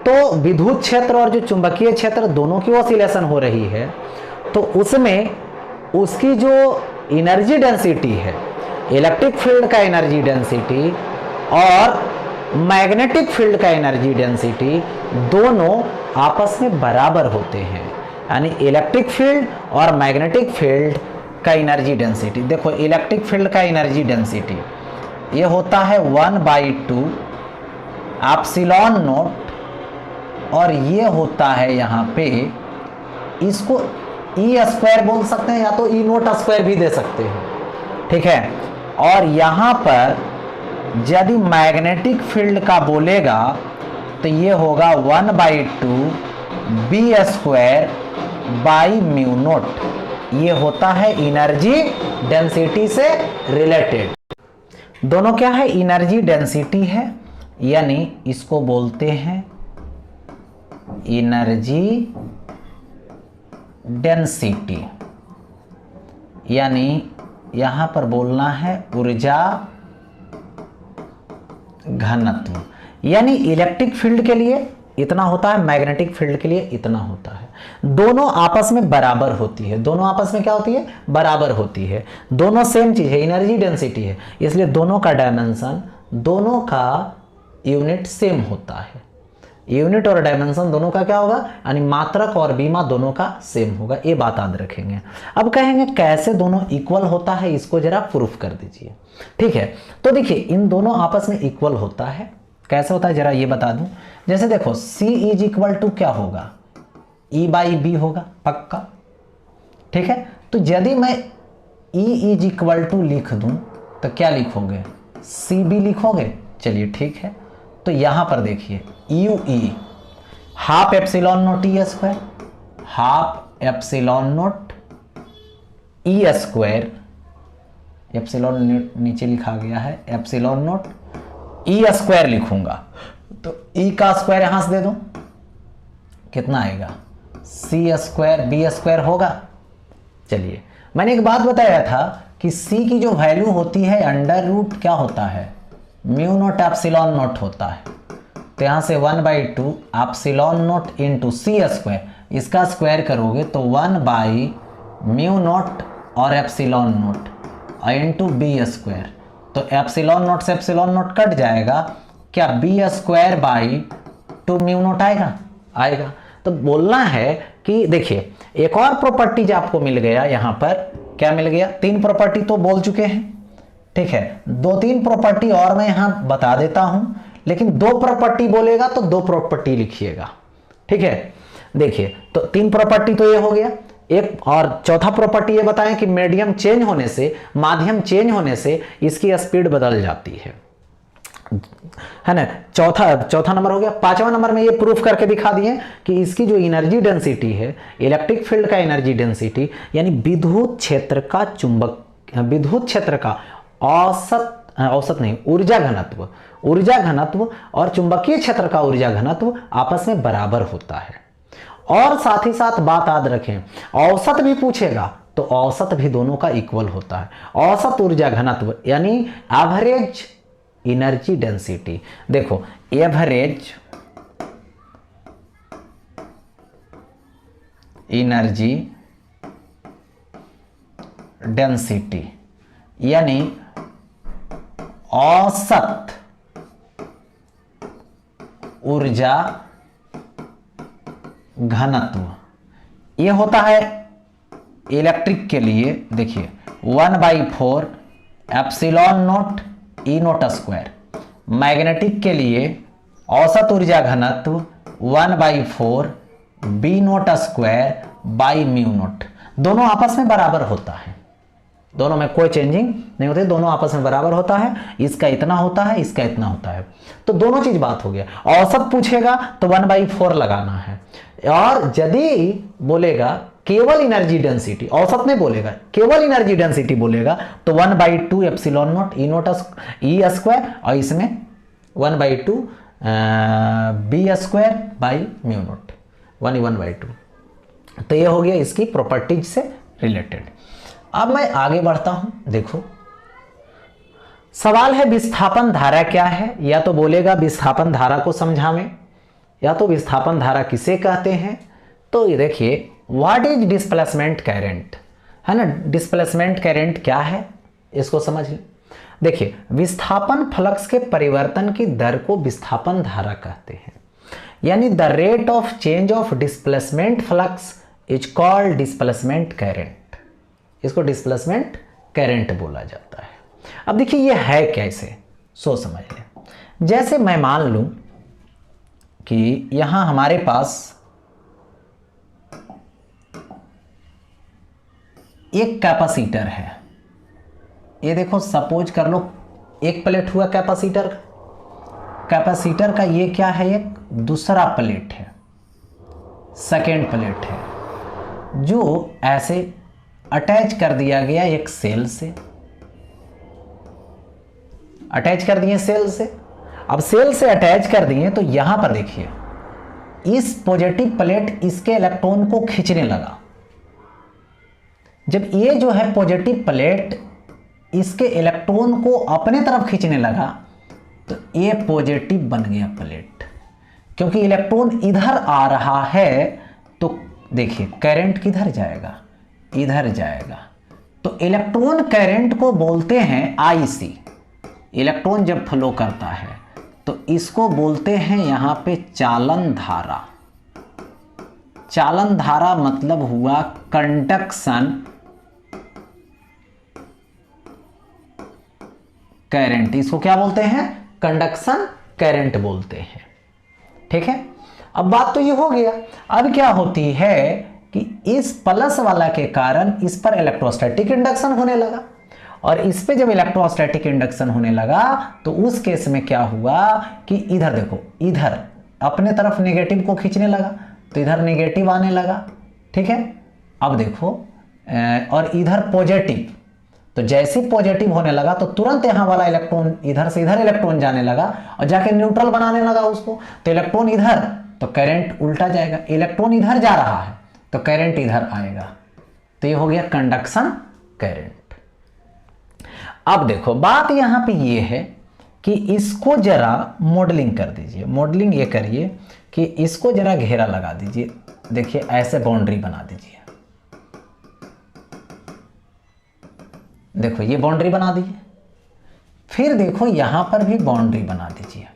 तो विद्युत क्षेत्र और जो चुंबकीय क्षेत्र दोनों की ऑसिलेशन हो रही है, तो उसमें उसकी जो एनर्जी डेंसिटी है, इलेक्ट्रिक फील्ड का एनर्जी डेंसिटी और मैग्नेटिक फील्ड का एनर्जी डेंसिटी दोनों आपस में बराबर होते हैं। यानी इलेक्ट्रिक फील्ड और मैग्नेटिक फील्ड का एनर्जी डेंसिटी, देखो इलेक्ट्रिक फील्ड का एनर्जी डेंसिटी ये होता है 1/2 एप्सिलॉन नॉट, और ये होता है यहाँ पे, इसको ई स्क्वायर बोल सकते हैं या तो ई नोट स्क्वायर भी दे सकते हैं, ठीक है। और यहाँ पर यदि मैग्नेटिक फील्ड का बोलेगा तो ये होगा 1/2 B square by mu naught, ये होता है एनर्जी डेंसिटी से रिलेटेड। दोनों क्या है, एनर्जी डेंसिटी है, यानी इसको बोलते हैं एनर्जी डेंसिटी, यानी यहां पर बोलना है ऊर्जा घनत्व। यानी इलेक्ट्रिक फील्ड के लिए इतना होता है, मैग्नेटिक फील्ड के लिए इतना होता है। दोनों आपस में बराबर होती है, दोनों आपस में क्या होती है, बराबर होती है। दोनों सेम चीज है, एनर्जी डेंसिटी है, इसलिए दोनों का डायमेंशन, दोनों का यूनिट सेम होता है। यूनिट और डायमेंशन दोनों का क्या होगा, यानी मात्रक और बीमा दोनों का सेम होगा, ये बात याद रखेंगे। अब कहेंगे कैसे दोनों इक्वल होता है, इसको जरा प्रूफ कर दीजिए, ठीक है। तो देखिए इन दोनों आपस में इक्वल होता है, कैसे होता है जरा ये बता दूं। जैसे देखो C इज इक्वल टू क्या होगा, E/B होगा पक्का, ठीक है। तो यदि मैं E इज इक्वल टू लिख दूं तो क्या लिखोगे, CB लिखोगे, चलिए ठीक है। तो यहां पर देखिए UE half epsilon note E square, half epsilon note E square, epsilon नीचे लिखा गया है, एप्सिलॉन नोट E स्क्वायर लिखूंगा, तो E का स्क्वायर यहां से दे दूं, कितना आएगा, C स्क्वायर B स्क्वायर होगा। चलिए मैंने एक बात बताया था कि C की जो वैल्यू होती है अंडर रूट क्या होता है, म्यू नोट एप्सिलॉन नोट होता है। तो यहां से 1/2 epsilon note into C square, इसका स्क्वायर करोगे तो 1/म्यू नोट और epsilon note into B square. तो एप्सिलॉन नोट से एप्सिलॉन नोट कट जाएगा, क्या B square by 2 mu naught आएगा, आएगा। तो बोलना है कि देखिए एक और प्रॉपर्टीज आपको मिल गया, यहां पर क्या मिल गया, 3 प्रॉपर्टी तो बोल चुके हैं, ठीक है। 2-3 प्रॉपर्टी और मैं यहां बता देता हूं, लेकिन 2 प्रॉपर्टी बोलेगा तो 2 प्रॉपर्टी लिखिएगा, ठीक है। देखिए तो 3 प्रॉपर्टी तो ये हो गया, एक और चौथा प्रॉपर्टी ये बताएं कि मीडियम चेंज होने से, माध्यम चेंज होने से इसकी स्पीड बदल जाती है ना। चौथा नंबर हो गया। 5वां नंबर में ये प्रूफ करके दिखा दिए कि इसकी जो एनर्जी डेंसिटी है, इलेक्ट्रिक फील्ड का एनर्जी डेंसिटी, यानी विद्युत क्षेत्र का औसत नहीं, ऊर्जा घनत्व और चुंबकीय क्षेत्र का ऊर्जा घनत्व आपस में बराबर होता है। और साथ ही साथ बात याद रखें, औसत भी पूछेगा तो औसत भी दोनों का इक्वल होता है। औसत ऊर्जा घनत्व यानी एवरेज एनर्जी डेंसिटी, देखो एवरेज एनर्जी डेंसिटी यानी औसत ऊर्जा घनत्व, यह होता है इलेक्ट्रिक के लिए, देखिए 1/4 epsilon naught E naught square. Magnetic के लिए औसत ऊर्जा घनत्व 1/4 B naught square by mu naught. दोनों आपस में बराबर होता है, दोनों में कोई चेंजिंग नहीं होती, दोनों आपस में बराबर होता है। इसका इतना होता है, इसका इतना होता है, तो दोनों चीज बात हो गया। औसत पूछेगा तो 1/4 लगाना है, और यदि बोलेगा केवल एनर्जी डेंसिटी, औसत नहीं बोलेगा, केवल एनर्जी डेंसिटी बोलेगा तो 1/2 एप्सिलॉन नोट ई स्क्वायर, और इसमें 1/2 B square by mu naught, 1/2। तो ये हो गया इसकी प्रॉपर्टीज से रिलेटेड। अब मैं आगे बढ़ता हूं। देखो सवाल है विस्थापन धारा क्या है, या तो बोलेगा विस्थापन धारा को समझावें, या तो विस्थापन धारा किसे कहते हैं। तो ये देखिए व्हाट इज डिस्प्लेसमेंट करंट, है ना। डिस्प्लेसमेंट करंट क्या है इसको समझ लें। देखिए विस्थापन फ्लक्स के परिवर्तन की दर को विस्थापन धारा कहते हैं, यानी the rate of change of displacement flux is called displacement current. इसको डिस्प्लेसमेंट करंट बोला जाता है। अब देखिए ये है कैसे, सोच समझ लें। जैसे मैं मान लूं कि यहां हमारे पास एक कैपेसिटर है, ये देखो सपोज कर लो एक प्लेट हुआ कैपेसिटर का ये क्या है, एक दूसरा प्लेट है, सेकेंड प्लेट है, जो ऐसे अटैच कर दिया गया एक सेल से, अटैच कर दिए सेल से। अब सेल से अटैच कर दिए तो यहां पर देखिए इस पॉजिटिव प्लेट इसके इलेक्ट्रॉन को खींचने लगा। जब ये जो है पॉजिटिव प्लेट इसके इलेक्ट्रॉन को अपने तरफ खींचने लगा तो ये पॉजिटिव बन गया प्लेट, क्योंकि इलेक्ट्रॉन इधर आ रहा है तो देखिए करंट किधर जाएगा, इधर जाएगा। तो इलेक्ट्रॉन करंट को बोलते हैं आईसी। इलेक्ट्रॉन जब फ्लो करता है तो इसको बोलते हैं यहां पे चालन धारा। चालन धारा मतलब हुआ कंडक्शन करंट, इसको क्या बोलते हैं, कंडक्शन करंट बोलते हैं। ठीक है, अब बात तो ये हो गया। अब क्या होती है कि इस प्लस वाला के कारण इस पर इलेक्ट्रोस्टैटिक इंडक्शन होने लगा, और इस पे जब इलेक्ट्रोस्टैटिक इंडक्शन होने लगा तो उस केस में क्या हुआ कि इधर देखो, इधर अपने तरफ नेगेटिव को खींचने लगा तो इधर नेगेटिव आने लगा। ठीक है, अब देखो और इधर पॉजिटिव, तो जैसे पॉजिटिव होने लगा तो तुरंत यहां वाला इलेक्ट्रॉन इधर से इधर इलेक्ट्रॉन जाने लगा और जाके न्यूट्रल बनाने लगा उसको। तो इलेक्ट्रॉन इधर तो करंट उल्टा जाएगा, इलेक्ट्रॉन इधर जा रहा है तो करंट इधर आएगा। तो ये हो गया कंडक्शन करंट। अब देखो बात यहां पे ये है कि इसको जरा मॉडलिंग कर दीजिए। मॉडलिंग ये करिए कि इसको जरा घेरा लगा दीजिए। देखिए ऐसे बाउंड्री बना दीजिए। देखो ये बाउंड्री बना दीजिए, फिर देखो यहां पर भी बाउंड्री बना दीजिए,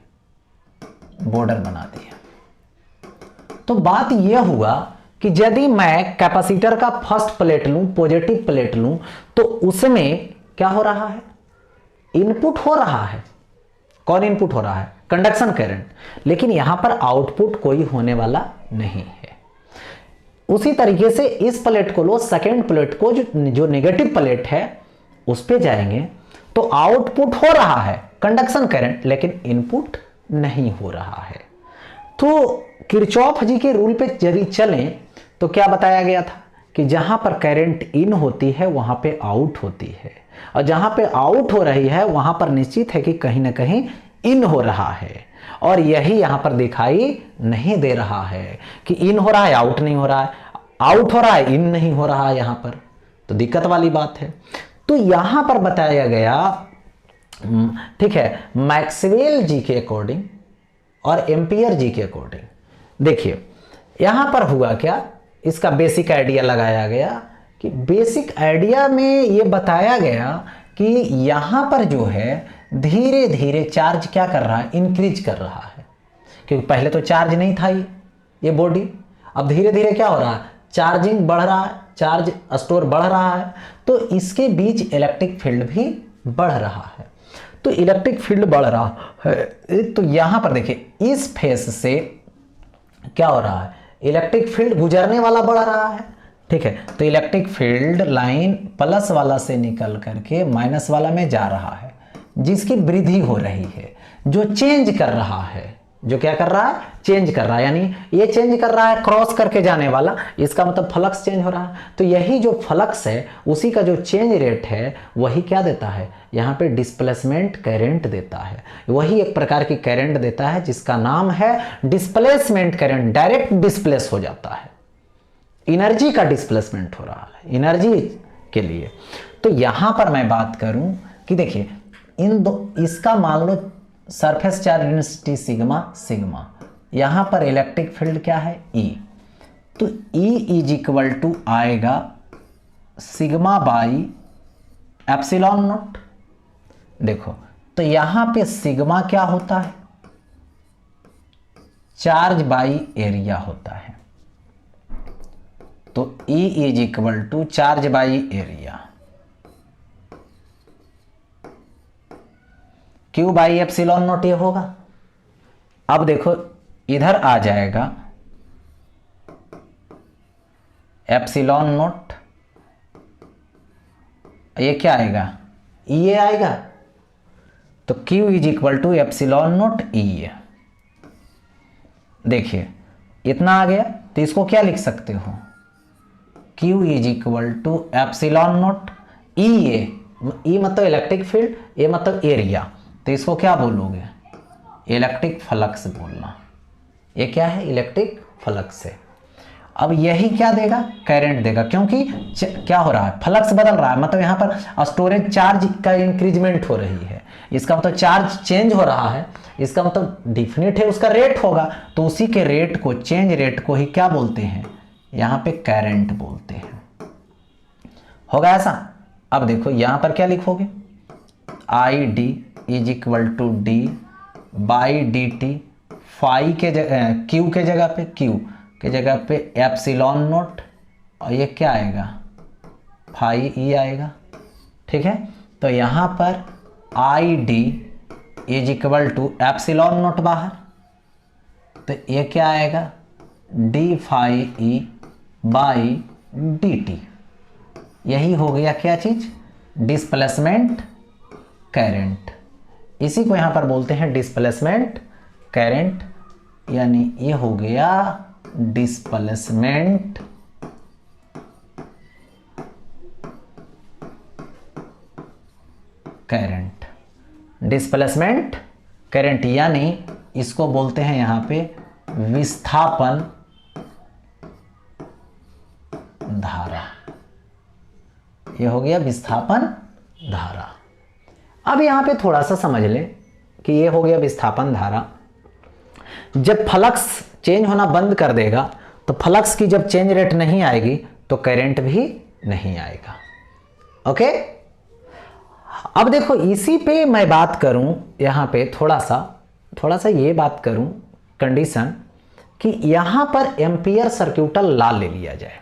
बॉर्डर बना दिया। तो बात यह हुआ कि यदि मैं कैपेसिटर का फर्स्ट प्लेट लूं, पॉजिटिव प्लेट लूं, तो उसमें क्या हो रहा है, इनपुट हो रहा है। कौन इनपुट हो रहा है, कंडक्शन करंट। लेकिन यहां पर आउटपुट कोई होने वाला नहीं है। उसी तरीके से इस प्लेट को लो, सेकेंड प्लेट को जो नेगेटिव प्लेट है उस पे जाएंगे तो आउटपुट हो रहा है कंडक्शन करंट, लेकिन इनपुट नहीं हो रहा है। तो किरचॉफ जी के रूल पे यदि चलें तो क्या बताया गया था कि जहां पर करंट इन होती है वहां पे आउट होती है, और जहां पे आउट हो रही है वहां पर निश्चित है कि कहीं ना कहीं इन हो रहा है। और यही यहां पर दिखाई नहीं दे रहा है कि इन हो रहा है, आउट नहीं हो रहा है, आउट हो रहा है, इन नहीं हो रहा है यहां पर। तो दिक्कत वाली बात है। तो यहां पर बताया गया, ठीक है, मैक्सवेल जी के अकॉर्डिंग और एम्पियर जी के अकॉर्डिंग। देखिए यहां पर हुआ क्या, इसका बेसिक आइडिया लगाया गया कि बेसिक आइडिया में यह बताया गया कि यहां पर जो है धीरे धीरे चार्ज क्या कर रहा है, इंक्रीज कर रहा है। क्योंकि पहले तो चार्ज नहीं था ये बॉडी, अब धीरे धीरे क्या हो रहा है, चार्जिंग बढ़ रहा है, चार्ज स्टोर बढ़ रहा है, तो इसके बीच इलेक्ट्रिक फील्ड भी बढ़ रहा है। तो इलेक्ट्रिक फील्ड बढ़ रहा है तो यहां पर देखिए इस फेस से क्या हो रहा है, इलेक्ट्रिक फील्ड गुजरने वाला बढ़ रहा है। ठीक है, तो इलेक्ट्रिक फील्ड लाइन प्लस वाला से निकल करके माइनस वाला में जा रहा है, जिसकी वृद्धि हो रही है, जो चेंज कर रहा है, जो क्या कर रहा है, चेंज कर रहा है। यानी ये चेंज कर रहा है क्रॉस करके जाने वाला, इसका मतलब फ्लक्स चेंज हो रहा है। तो यही जो फ्लक्स है उसी का जो चेंज रेट है वही क्या देता है, यहाँ पे डिस्प्लेसमेंट करंट देता है। वही एक प्रकार की करंट देता है जिसका नाम है डिस्प्लेसमेंट करंट। डायरेक्ट डिस्प्लेस हो जाता है, एनर्जी का डिस्प्लेसमेंट हो रहा है एनर्जी के लिए। तो यहां पर मैं बात करूं कि देखिए इन दो, इसका मान लो surface charge density sigma sigma, यहाँ पर इलेक्ट्रिक फील्ड क्या है, E। तो E इज इक्वल टू आएगा सिग्मा बाई एप्सिलॉन नॉट। देखो तो यहाँ पे सिग्मा क्या होता है, चार्ज बाई एरिया होता है। तो E is equal to charge by area, Q by epsilon naught ये होगा। अब देखो इधर आ जाएगा एप्सिलॉन नॉट, ये क्या आएगा, ये आएगा। तो Q is equal to epsilon naught E। देखिए इतना आ गया, तो इसको क्या लिख सकते हो, Q is equal to epsilon naught E। E मतलब इलेक्ट्रिक फील्ड, ये मतलब एरिया, तो इसको क्या बोलोगे, इलेक्ट्रिक फ्लक्स बोलना। ये क्या है, इलेक्ट्रिक फ्लक्स है। अब यही क्या देगा, करंट देगा, क्योंकि क्या हो रहा है, फ्लक्स बदल रहा है, मतलब यहाँ पर स्टोरेज चार्ज का इंक्रीजमेंट हो रही है। इसका मतलब चार्ज चेंज हो रहा है, इसका मतलब डिफिनिट है उसका रेट होगा, तो उसी के रेट को, चेंज रेट को ही क्या बोलते हैं, यहाँ पे करंट बोलते हैं। होगा ऐसा। अब देखो यहाँ पर क्या लिखोगे, I D is equal to D by D T, phi के जगह, क्यू के जगह पे, क्यू के जगह पे एप्सिलॉन नोट, और ये क्या आएगा, फाई ई आएगा। ठीक है, तो यहाँ पर I D is equal to epsilon naught बाहर, तो ये क्या आएगा, D phi E by D T. यही हो गया क्या चीज, डिस्प्लेसमेंट करंट। इसी को यहाँ पर बोलते हैं डिस्प्लेसमेंट करंट, यानी ये हो गया डिस्प्लेसमेंट करंट। डिस्प्लेसमेंट करंट यानी इसको बोलते हैं यहाँ पे विस्थापन धारा। ये हो गया विस्थापन धारा। अब यहाँ पे थोड़ा सा समझ ले कि ये हो गया विस्थापन धारा। जब फ्लक्स चेंज होना बंद कर देगा तो फ्लक्स की जब चेंज रेट नहीं आएगी तो करंट भी नहीं आएगा। ओके, अब देखो इसी पे मैं बात करूं, यहाँ पे थोड़ा सा ये बात करूं कंडीशन कि यहाँ पर एम्पियर सर्क्यूटल लॉ ले लिया जाए।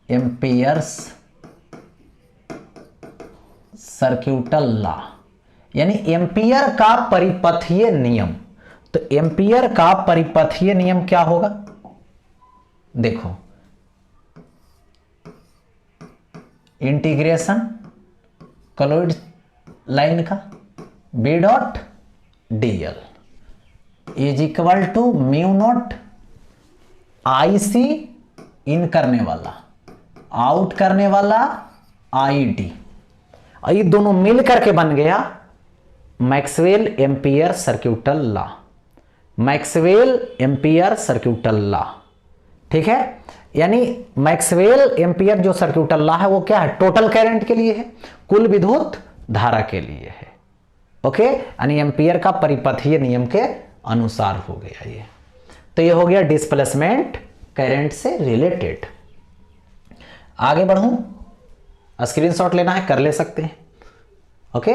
एम्पियर्स सर्क्यूटल लॉ यानी एम्पियर का परिपथीय नियम। तो एम्पियर का परिपथीय नियम क्या होगा, देखो इंटीग्रेशन क्लोज्ड लाइन का B dot D L is equal to mu not I सी इन करने वाला आउट करने वाला आई डी, और ये दोनों मिल करके बन गया Maxwell ampere circuital law. Maxwell ampere circuital law, ठीक है, यानी मैक्सवेल एम्पियर जो सर्क्यूटल लॉ है वो क्या है, टोटल करंट के लिए है, कुल विद्युत धारा के लिए है। ओके, यानी एम्पियर का परिपथीय नियम के अनुसार हो गया ये। तो ये हो गया डिस्प्लेसमेंट करंट से रिलेटेड। आगे बढ़ूं, स्क्रीनशॉट लेना है कर ले सकते हैं। ओके,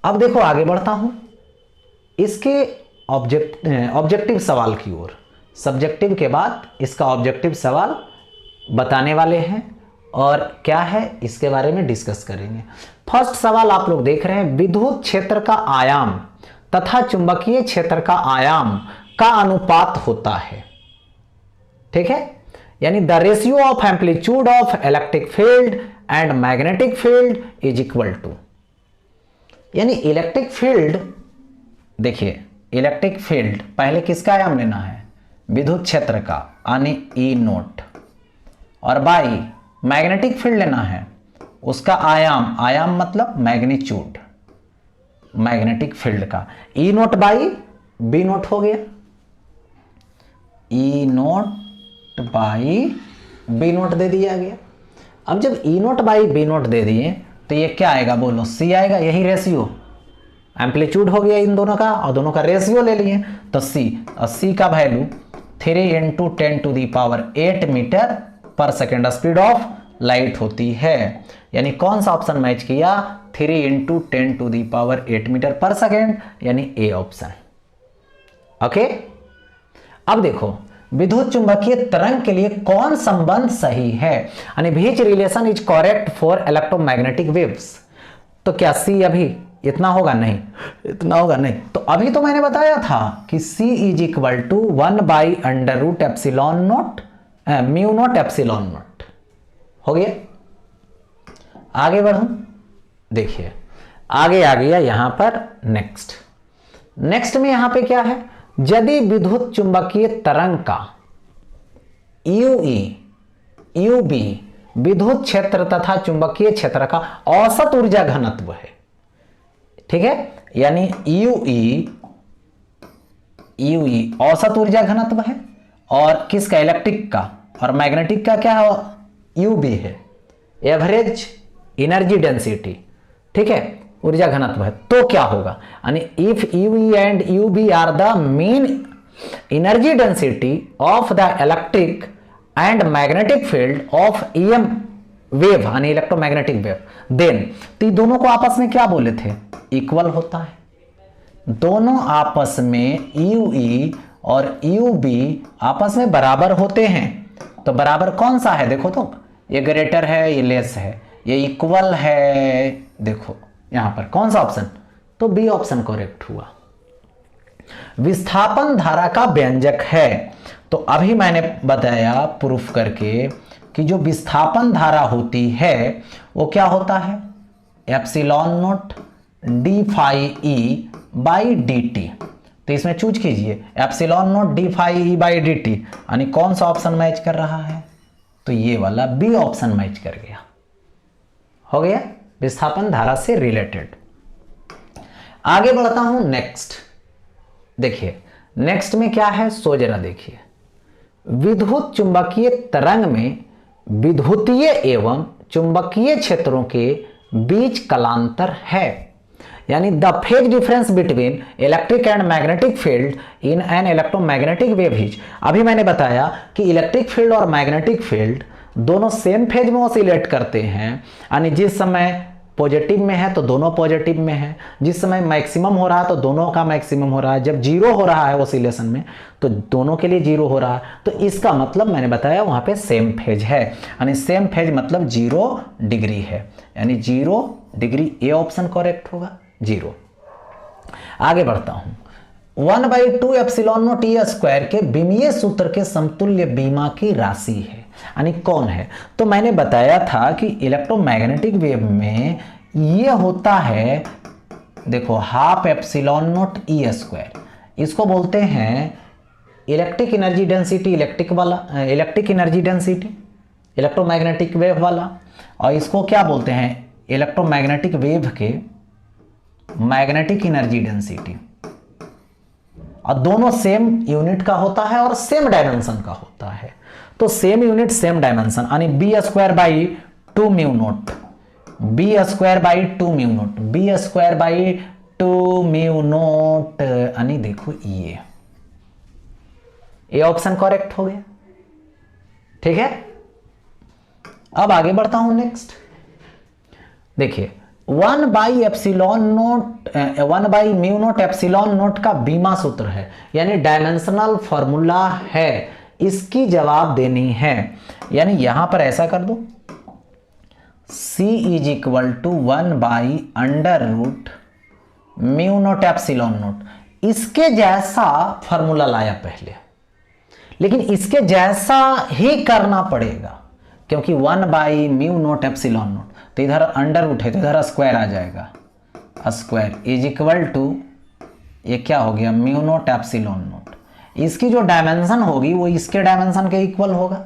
अब देखो आगे बढ़ता हूं इसके ऑब्जेक्टिव सवाल की ओर। सब्जेक्टिव के बाद इसका ऑब्जेक्टिव सवाल बताने वाले हैं और क्या है इसके बारे में डिस्कस करेंगे। फर्स्ट सवाल आप लोग देख रहे हैं, विद्युत क्षेत्र का आयाम तथा चुंबकीय क्षेत्र का आयाम का अनुपात होता है। ठीक है, यानी the ratio of amplitude of electric field and magnetic field is equal to, यानी इलेक्ट्रिक फील्ड, देखिए इलेक्ट्रिक फील्ड पहले किसका आयाम लेना है, विद्युत क्षेत्र का यानी ई नोट, और बाई मैग्नेटिक फील्ड लेना है उसका आयाम, आयाम मतलब मैग्नीट्यूड मैग्नेटिक फील्ड का, ई नोट बाई बी नोट हो गया, ई नोट बाई बी नोट दे दिया गया। अब जब ई नोट बाई बी नोट दे दिए तो ये क्या आएगा बोलो, सी आएगा, यही रेशियो एम्पलीट्यूड हो गया इन दोनों का और दोनों का रेशियो ले लिए तो सी, और सी का वैल्यू 3 × 10⁸ मीटर पर सेकेंड स्पीड ऑफ लाइट होती है। यानी कौन सा ऑप्शन मैच किया, 3 × 10⁸ मीटर पर सेकेंड, यानी ए ऑप्शन। ओके, अब देखो विद्युत चुंबकीय तरंग के लिए कौन संबंध सही है, यानी which relation is correct for electromagnetic waves. तो क्या सी अभी इतना होगा, नहीं इतना होगा नहीं। तो अभी तो मैंने बताया था कि C इज इक्वल टू 1/√ε0 μ0ε0 हो गया। आगे बढ़ूं, देखिए आगे आ गया यहां पर नेक्स्ट में यहां पे क्या है, यदि विद्युत चुंबकीय तरंग का UB विद्युत क्षेत्र तथा चुंबकीय क्षेत्र का औसत ऊर्जा घनत्व है, ठीक है, यानी UE औसत ऊर्जा घनत्व है, और किसका, इलेक्ट्रिक का, और मैग्नेटिक का क्या है, UB है, एवरेज एनर्जी डेंसिटी, ठीक है, ऊर्जा घनत्व है। तो क्या होगा, यानी if UE and UB are the mean energy density of the electric and magnetic field of EM wave, यानी इलेक्ट्रोमैग्नेटिक वेव, देन तो दोनों को आपस में क्या बोले थे, इक्वल होता है। दोनों आपस में UE और UB आपस में बराबर होते हैं। तो बराबर कौन सा है, देखो तो ये ग्रेटर है, ये लेस है, ये इक्वल है, देखो यहां पर कौन सा ऑप्शन, तो बी ऑप्शन करेक्ट हुआ। विस्थापन धारा का व्यंजक है, तो अभी मैंने बताया प्रूफ करके कि जो विस्थापन धारा होती है वो क्या होता है, ε0 d∅e/dt। तो इसमें चूज कीजिए ε0 d∅e/dt, यानी कौन सा ऑप्शन मैच कर रहा है, तो ये वाला बी ऑप्शन मैच कर गया, हो गया विस्थापन धारा से रिलेटेड। आगे बढ़ता हूं नेक्स्ट, देखिए नेक्स्ट में क्या है, सो जरा देखिए, विद्युत चुंबकीय तरंग में विद्युतीय एवं चुंबकीय क्षेत्रों के बीच कलांतर है, यानी the phase difference between electric and magnetic field in an electromagnetic wave is. अभी मैंने बताया कि इलेक्ट्रिक फील्ड और मैग्नेटिक फील्ड दोनों सेम फेज में ऑसिलेट करते हैं, यानी जिस समय पॉजिटिव में है तो दोनों पॉजिटिव में है, जिस समय मैक्सिमम हो रहा है तो दोनों का मैक्सिमम हो रहा है, जब जीरो हो रहा है ऑसिलेशन में तो दोनों के लिए जीरो हो रहा है। तो इसका मतलब मैंने बताया वहां पे सेम फेज है, यानी सेम फेज मतलब 0 डिग्री है, यानी 0 डिग्री, ए ऑप्शन करेक्ट होगा, 0। आगे बढ़ता हूं, 1/2ε0E² के विमीय सूत्र के समतुल्य बीमा की राशि है, यानी कौन है, तो मैंने बताया था कि इलेक्ट्रोमैग्नेटिक वेव में ये होता है, देखो 12ε0E², इसको बोलते हैं electric energy density, electric energy density electromagnetic wave वाला, और इसको क्या बोलते हैं, इलेक्ट्रोमैग्नेटिक वेव के मैग्नेटिक एनर्जी डेंसिटी, और दोनों सेम यूनिट का होता है और सेम डायमेंशन का होता है। तो सेम यूनिट सेम डायमेंशन, यानी b²/2 μ0, b²/2 μ0, b²/2 μ0, यानी देखो ये ऑप्शन करेक्ट हो गया, ठीक है। अब आगे बढ़ता हूं नेक्स्ट, देखिए 1/μ0 का बीमा सूत्र है, यानी डायमेंशनल फॉर्मूला है, इसकी जवाब देनी है, यानी यहां पर ऐसा कर दो, C इज इक्वल टू 1/√μ0ε0, इसके जैसा फॉर्मूला लाया पहले, लेकिन इसके जैसा ही करना पड़ेगा, क्योंकि 1/μ0ε0, तो इधर अंडर रूट है तो इधर स्क्वायर आ जाएगा, स्क्वायर इज इक्वल टू ये क्या हो गया μ0ε0, इसकी जो डायमेंशन होगी वो इसके डायमेंशन के इक्वल होगा।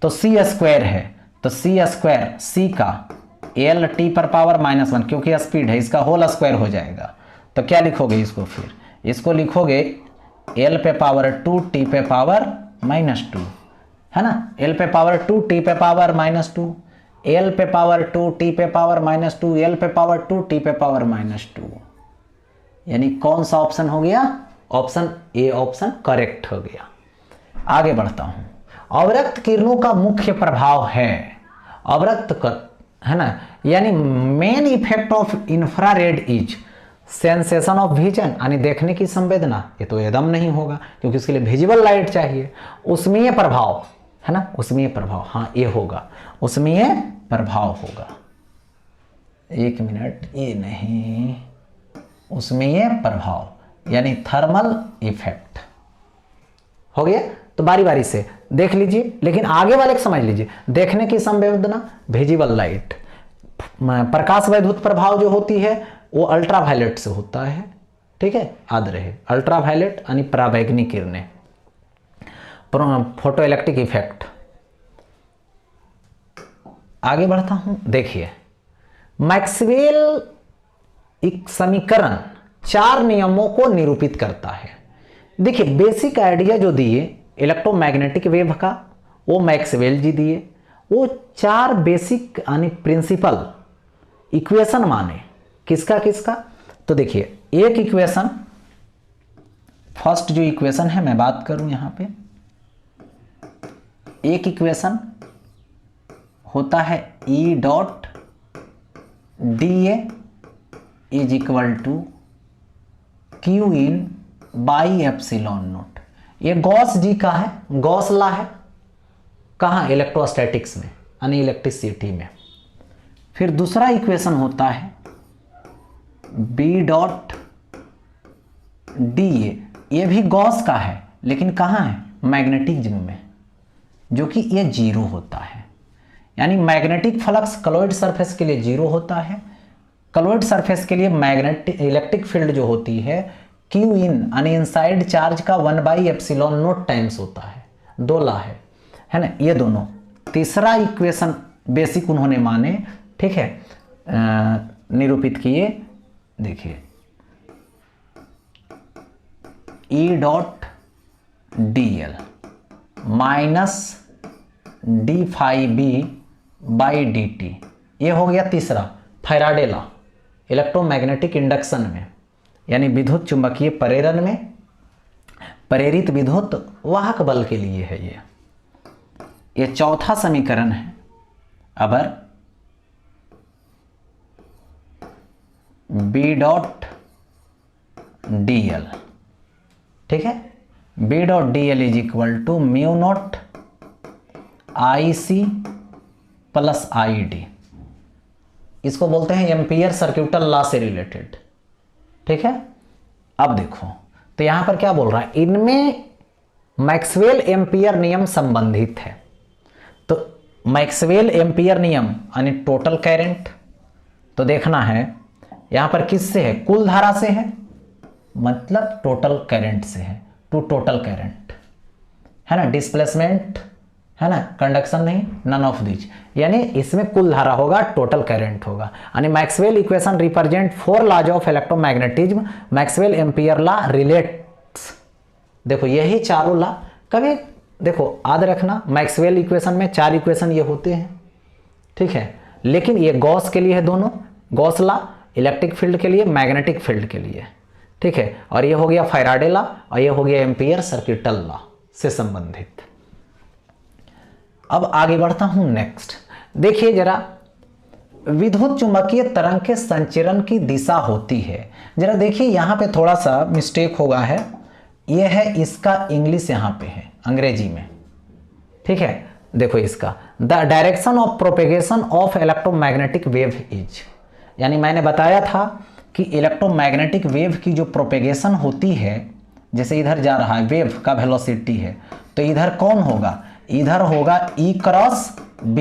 तो c² है तो c² c का L(t⁻⁻1), क्योंकि स्पीड है इसका होल स्क्वायर हो जाएगा। तो क्या लिखोगे इसको, फिर इसको लिखोगे L⁻2 T⁻⁻2 है ना, l पे पावर 2 t पे पावर -2, l पे पावर 2 t पे पावर -2, l पे पावर 2 t पे पावर -2, यानी कौन सा ऑप्शन हो गया, ऑप्शन ए ऑप्शन करेक्ट हो गया। आगे बढ़ता हूं, अवरक्त किरणों का मुख्य प्रभाव है, अवरक्त कर, है ना, यानी main effect of infrared is sensation of vision, यानी देखने की संवेदना, ये तो एकदम नहीं होगा क्योंकि उसके लिए विजिबल लाइट चाहिए। उष्मीय प्रभाव, है ना, उष्मीय प्रभाव, हाँ ये होगा, उष्मीय प्रभाव होगा, एक मिनट, ये नहीं, उष्मीय प्रभाव यानी थर्मल इफेक्ट हो गया। तो बारी बारी से देख लीजिए, लेकिन आगे वाले को समझ लीजिए, देखने की संवेदना विजिबल लाइट, प्रकाश वैद्युत प्रभाव जो होती है वो अल्ट्रावायलेट से होता है, ठीक है, याद रहे, अल्ट्रावायलेट यानी पराबैंगनी किरणें, फोटो इलेक्ट्रिक इफेक्ट। आगे बढ़ता हूं, देखिए मैक्सवेल एक समीकरण 4 नियमों को निरूपित करता है। देखिए बेसिक आइडिया जो दिए इलेक्ट्रोमैग्नेटिक वेव का वो मैक्सवेल जी दिए, वो 4 बेसिक यानी प्रिंसिपल इक्वेशन माने, किसका किसका, तो देखिए एक इक्वेशन, फर्स्ट जो इक्वेशन है मैं बात करूं यहां पे, एक इक्वेशन होता है E dot dA is equal to Q in by epsilon naught, ये गॉस जी का है, गॉस लॉ है, कहाँ, इलेक्ट्रोस्टैटिक्स में यानी इलेक्ट्रिसिटी में। फिर दूसरा इक्वेशन होता है B डॉट dA, ये भी गॉस का है लेकिन कहाँ है, मैग्नेटिज्म में, जो कि ये जीरो होता है, यानी मैग्नेटिक फ्लक्स कलॉइड सरफेस के लिए जीरो होता है, कलॉइड सरफेस के लिए मैग्नेटिक इलेक्ट्रिक फील्ड जो होती है Q इन यानी इनसाइड चार्ज का 1/ε0 टाइम्स होता है, दो ला है ना, ये दोनों। तीसरा इक्वेशन बेसिक उन्होंने माने, ठीक है, निरूपित किए, देखिए E dot dl minus d∅b/dt, ये हो गया तीसरा, फैराडे लॉ इलेक्ट्रोमैग्नेटिक इंडक्शन में, यानी विद्युत चुंबकीय प्रेरण में प्रेरित विद्युत वाहक बल के लिए है ये चौथा समीकरण है। अबर B डॉट dl, ठीक है, B dot dl is equal to mu naught IC plus ID, इसको बोलते हैं एम्पियर सर्क्यूटल लॉ से रिलेटेड, ठीक है। अब देखो तो यहां पर क्या बोल रहा है, इनमें मैक्सवेल एम्पियर नियम संबंधित है, तो मैक्सवेल एम्पियर नियम यानी टोटल करंट, तो देखना है यहां पर किससे है, कुल धारा से है, मतलब टोटल करंट से है, टू टोटल करंट, है ना, डिस्प्लेसमेंट, है ना, कंडक्शन नहीं, नन ऑफ दिस, यानी इसमें कुल धारा होगा, टोटल करंट होगा, यानी Maxwell equation represent 4 laws of electromagnetism, Maxwell Ampere law relates, देखो यही चारों लॉ, कभी देखो याद रखना मैक्सवेल इक्वेशन में 4 इक्वेशन ये होते हैं, ठीक है, लेकिन ये गॉस के लिए है दोनों, गॉस लॉ इलेक्ट्रिक फील्ड के लिए, मैग्नेटिक फील्ड के लिए, ठीक है, और ये हो गया फैराडे लॉ और ये हो गया एम्पियर सर्किटल लॉ से संबंधित। अब आगे बढ़ता हूं नेक्स्ट, देखिए जरा विद्युत चुंबकीय तरंग के संचरण की दिशा होती है, जरा देखिए यहां पे थोड़ा सा मिस्टेक होगा है, ये है इसका इंग्लिश यहां पे है अंग्रेजी में, ठीक है, देखो इसका the direction of propagation of electromagnetic wave is, यानी मैंने बताया था कि इलेक्ट्रोमैग्नेटिक वेव की जो प्रोपेगेशन होती है, जैसे इधर जा रहा है वेव का वेलोसिटी है, तो इधर कौन होगा, इधर होगा E क्रॉस B,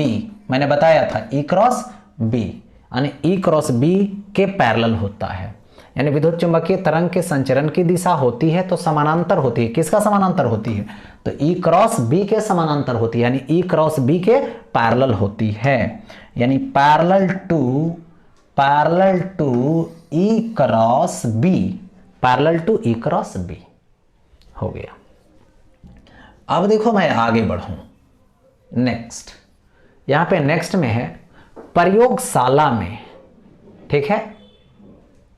मैंने बताया था E क्रॉस B, यानी E क्रॉस B के पैरेलल होता है, यानी विद्युत चुंबकीय तरंग के संचरण की दिशा होती है तो समानांतर होती है, किसका समानांतर होती है, तो E क्रॉस B के समानांतर होती है, यानी E क्रॉस B के पैरेलल होती है, यानी parallel to E cross B, parallel to E cross B हो गया। अब देखो मैं आगे बढ़ूं, नेक्स्ट, यहां पे नेक्स्ट में है प्रयोगशाला में, ठीक है,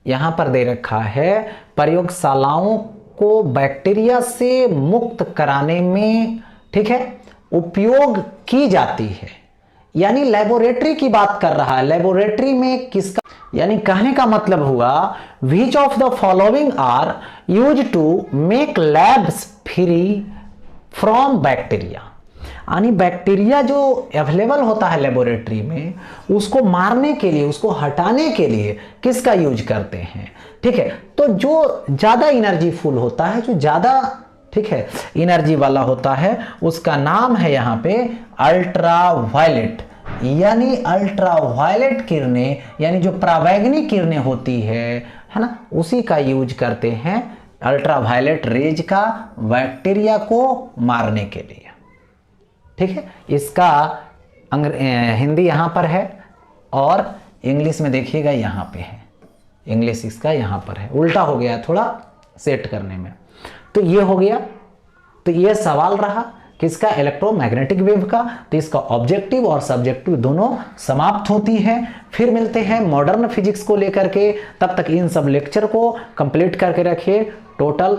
यहां पर दे रखा है प्रयोगशालाओं को बैक्टीरिया से मुक्त कराने में, ठीक है, उपयोग की जाती है, यानी लेबोरेटरी की बात कर रहा है। लेबोरेटरी में किसका, यानी कहने का मतलब हुआ which of the following are use to make labs free from bacteria, यानी बैक्टीरिया जो अवेलेबल होता है लेबोरेटरी में उसको मारने के लिए, उसको हटाने के लिए किसका यूज करते हैं, ठीक है। तो जो ज्यादा एनर्जी फुल होता है, जो ज्यादा, ठीक है, एनर्जी वाला होता है, उसका नाम है यहां पे अल्ट्रावायलेट, यानी अल्ट्रावायलेट किरणें, यानी जो परावैंगनी किरणें होती है ना, उसी का यूज करते हैं, अल्ट्रावायलेट रेज का बैक्टीरिया को मारने के लिए, ठीक है। इसका हिंदी यहां पर है और इंग्लिश में देखिएगा यहां पे है, इंग्लिश इसका यहां पर है, उल्टा हो गया थोड़ा सेट करने में। तो ये हो गया, तो ये सवाल रहा किसका, इलेक्ट्रोमैग्नेटिक वेव का। तो इसका ऑब्जेक्टिव और सब्जेक्टिव दोनों समाप्त होती है। फिर मिलते हैं मॉडर्न फिजिक्स को लेकर के, तब तक इन सब लेक्चर को कंप्लीट करके रखिए। टोटल